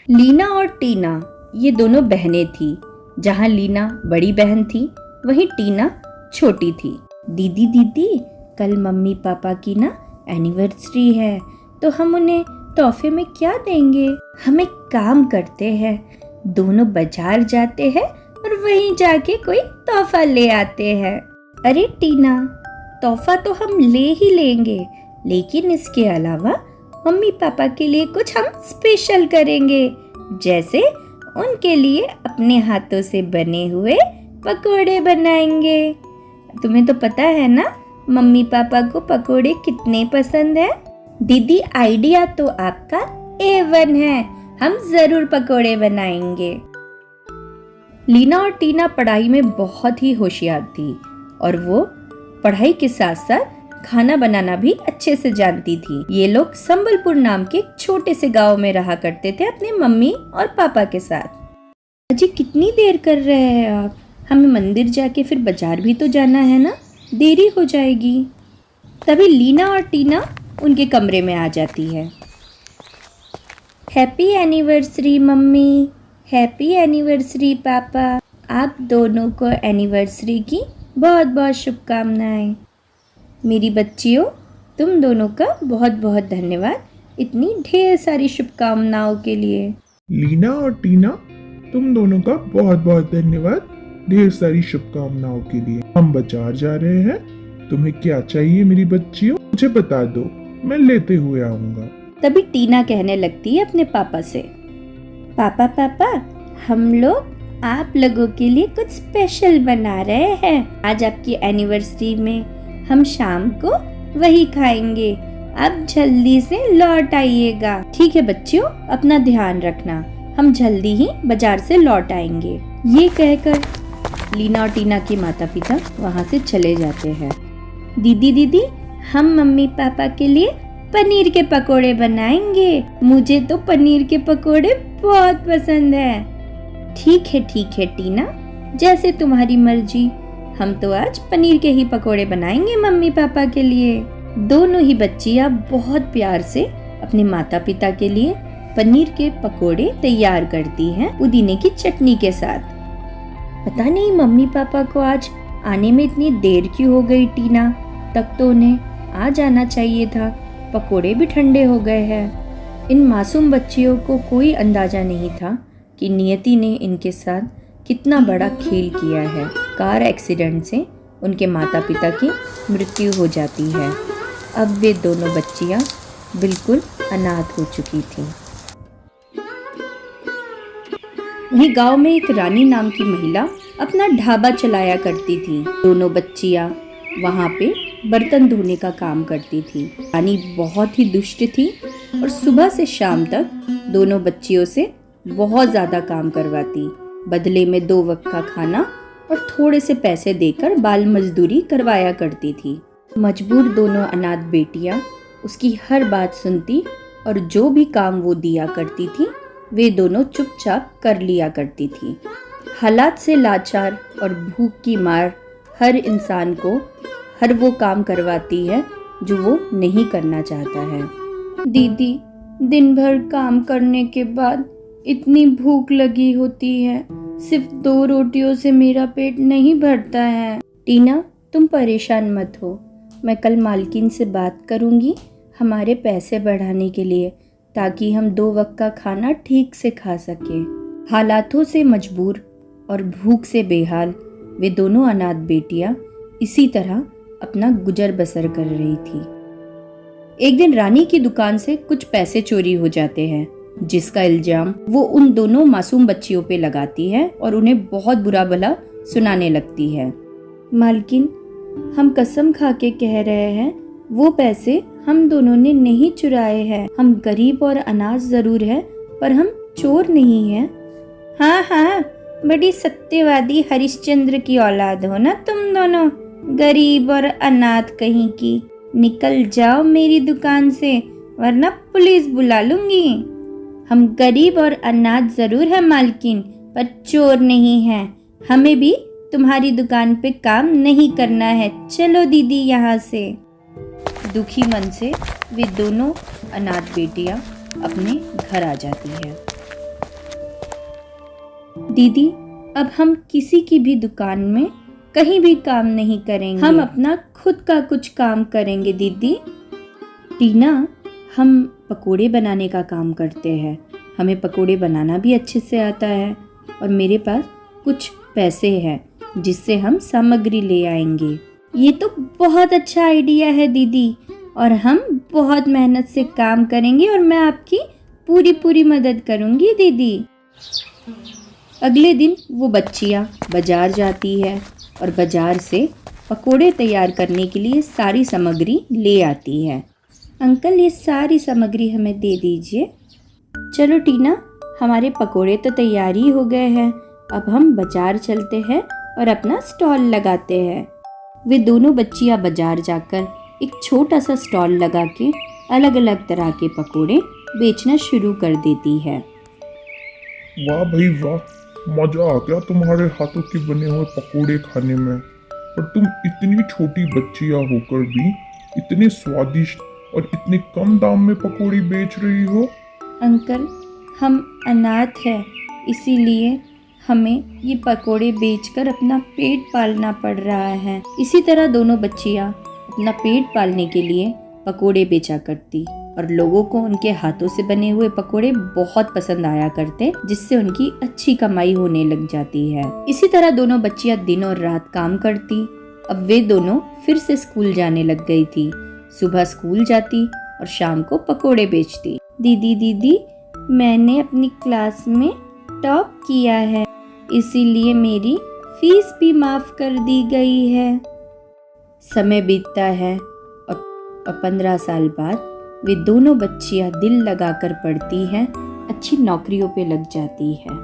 लीना और टीना ये दोनों बहनें थी। जहाँ लीना बड़ी बहन थी वहीं टीना छोटी थी। दीदी दीदी, कल मम्मी पापा की ना एनिवर्सरी है, तो हम उन्हें तोहफे में क्या देंगे? हम एक काम करते हैं, दोनों बाजार जाते हैं और वहीं जाके कोई तोहफा ले आते हैं। अरे टीना, तोहफा तो हम ले ही लेंगे, लेकिन इसके अलावा मम्मी पापा के लिए कुछ हम स्पेशल करेंगे, जैसे उनके लिए अपने हाथों से बने हुए पकोड़े बनाएंगे। तुम्हें तो पता है ना मम्मी पापा को पकोड़े कितने पसंद है। दीदी, आइडिया तो आपका A1 है, हम जरूर पकोड़े बनाएंगे। लीना और टीना पढ़ाई में बहुत ही होशियार थी और वो पढ़ाई के साथ साथ खाना बनाना भी अच्छे से जानती थी। ये लोग संबलपुर नाम के छोटे से गांव में रहा करते थे अपने मम्मी और पापा के साथ। अजी, कितनी देर कर रहे हैं आप? हमें मंदिर जाके फिर बाजार भी तो जाना है ना, देरी हो जाएगी। तभी लीना और टीना उनके कमरे में आ जाती है। Happy anniversary mummy, happy anniversary पापा, आप दोनों को एनिवर्सरी की बहुत बहुत शुभकामनाएं। मेरी बच्चियों, तुम दोनों का बहुत बहुत धन्यवाद इतनी ढेर सारी शुभकामनाओं के लिए। लीना और टीना, तुम दोनों का बहुत बहुत धन्यवाद ढेर सारी शुभकामनाओं के लिए। हम बाजार जा रहे हैं, तुम्हें क्या चाहिए मेरी बच्चियों, मुझे बता दो, मैं लेते हुए आऊंगा। तभी टीना कहने लगती है अपने पापा से, पापा पापा, हम लोग आप लोगों के लिए कुछ स्पेशल बना रहे हैं। आज आपकी एनिवर्सरी में हम शाम को वही खाएंगे, आप जल्दी से लौट आइएगा। ठीक है बच्चियों, अपना ध्यान रखना, हम जल्दी ही बाजार से लौट आएंगे। ये कहकर लीना और टीना के माता पिता वहाँ से चले जाते हैं। दीदी दीदी, हम मम्मी पापा के लिए पनीर के पकोड़े बनाएंगे, मुझे तो पनीर के पकोड़े बहुत पसंद है। ठीक है टीना, जैसे तुम्हारी मर्जी, हम तो आज पनीर के ही पकोड़े बनाएंगे मम्मी पापा के लिए। दोनों ही बच्चियां बहुत प्यार से अपने माता पिता के लिए पनीर के पकोड़े तैयार करती हैं पुदीने की चटनी के साथ। पता नहीं मम्मी पापा को आज आने में इतनी देर क्यों हो गई। टीना तक तो उन्हें आ जाना चाहिए था, पकोड़े भी ठंडे हो गए हैं। इन मासूम बच्चियों को कोई अंदाजा नहीं था कि नियति ने इनके साथ कितना बड़ा खेल किया है। कार एक्सीडेंट से उनके माता पिता की मृत्यु हो जाती है। अब वे दोनों बच्चियां बिल्कुल अनाथ हो चुकी थीं। वहीं गांव में एक रानी नाम की महिला अपना ढाबा चलाया करती थी। दोनों बच्चियां वहां पे बर्तन धोने का काम करती थी। रानी बहुत ही दुष्ट थी और सुबह से शाम तक दोनों बच्चियों से बहुत ज्यादा काम करवाती। बदले में 2 वक्त का खाना और थोड़े से पैसे देकर बाल मजदूरी करवाया करती थी। मजबूर दोनों अनाथ बेटियां उसकी हर बात सुनती और जो भी काम वो दिया करती थी वे दोनों चुपचाप कर लिया करती थी। हालात से लाचार और भूख की मार हर इंसान को हर वो काम करवाती है जो वो नहीं करना चाहता है। दीदी, दिन भर काम करने के बाद इतनी भूख लगी होती है, सिर्फ 2 रोटियों से मेरा पेट नहीं भरता है। टीना, तुम परेशान मत हो, मैं कल मालकिन से बात करूंगी हमारे पैसे बढ़ाने के लिए, ताकि हम 2 वक्त का खाना ठीक से खा सके। हालातों से मजबूर और भूख से बेहाल वे दोनों अनाथ बेटियां इसी तरह अपना गुजर बसर कर रही थी। एक दिन रानी की दुकान से कुछ पैसे चोरी हो जाते हैं, जिसका इल्जाम वो उन दोनों मासूम बच्चियों पे लगाती है और उन्हें बहुत बुरा भला सुनाने लगती है। मालकिन, हम कसम खा के कह रहे हैं, वो पैसे हम दोनों ने नहीं चुराए हैं। हम गरीब और अनाथ जरूर है, पर हम चोर नहीं हैं। हाँ, बड़ी सत्यवादी हरिश्चंद्र की औलाद हो ना तुम दोनों, गरीब और अनाथ कहीं की। निकल जाओ मेरी दुकान से, वरना पुलिस बुला लूंगी। हम गरीब और अनाथ जरूर है मालकिन, पर चोर नहीं हैं। हमें भी तुम्हारी दुकान पे काम नहीं करना है, चलो दीदी यहाँ से। दुखी मन से वे दोनों अनाथ बेटियां अपने घर आ जाती है। दीदी, अब हम किसी की भी दुकान में कहीं भी काम नहीं करेंगे, हम अपना खुद का कुछ काम करेंगे दीदी। टीना, हम पकोड़े बनाने का काम करते हैं, हमें पकोड़े बनाना भी अच्छे से आता है और मेरे पास कुछ पैसे हैं जिससे हम सामग्री ले आएंगे। ये तो बहुत अच्छा आइडिया है दीदी, और हम बहुत मेहनत से काम करेंगे और मैं आपकी पूरी मदद करूंगी दीदी। अगले दिन वो बच्चियां बाजार जाती है और बाजार से पकोड़े तैयार करने के लिए सारी सामग्री ले आती है। अंकल, ये सारी सामग्री हमें दे दीजिए। चलो टीना, हमारे पकोड़े तो तैयार ही हो गए हैं, अब हम बाजार चलते हैं और अपना स्टॉल लगाते हैं। वे दोनों बच्चियां बाजार जाकर एक छोटा सा स्टॉल लगा के अलग अलग तरह के पकोड़े बेचना शुरू कर देती है। वाह भाई वाह, मजा आ गया तुम्हारे हाथों के बने हुए पकोड़े खाने में। पर तुम इतनी छोटी बच्चियां होकर भी इतने स्वादिष्ट और इतने कम दाम में पकोड़ी बेच रही हो। अंकल, हम अनाथ हैं, इसीलिए हमें ये पकोड़े बेचकर अपना पेट पालना पड़ रहा है। इसी तरह दोनों बच्चियां अपना पेट पालने के लिए पकोड़े बेचा करती और लोगों को उनके हाथों से बने हुए पकोड़े बहुत पसंद आया करते, जिससे उनकी अच्छी कमाई होने लग जाती है। इसी तरह दोनों बच्चियां दिन और रात काम करती। अब वे दोनों फिर से स्कूल जाने लग गई थी। सुबह स्कूल जाती और शाम को पकोड़े बेचती। दीदी, मैंने अपनी क्लास में टॉप किया है, इसीलिए मेरी फीस भी माफ कर दी गई है। समय बीतता है और 15 साल बाद वे दोनों बच्चियां दिल लगाकर पढ़ती हैं, अच्छी नौकरियों पे लग जाती है।